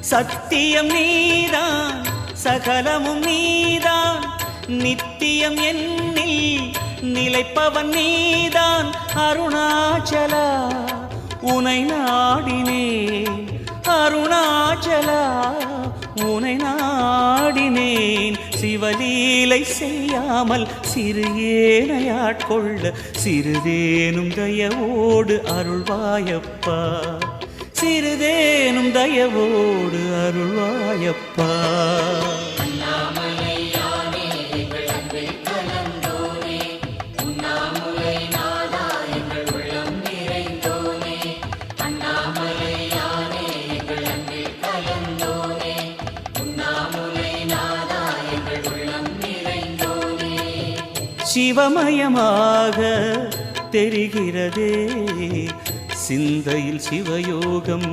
சத்தியம் நீதான் சகலமும் நீதான் நித்தியம் என்னில் நிலைப்பவன் நீதான் அருணாச்சலா உனை நாடினேன் அருணாச்சலா உனை நாடினேன் சிவலீலை செய்யாமல் சிறு ஏனையாட்கொள்ள சிறிதேனும் தயவோடு அருள்வாயப்பா சிறிதேனும் தயவோடு அருள்வாயப்பா சிவமயமாக தெரிகிறதே சிந்தையில் சிவயோகம்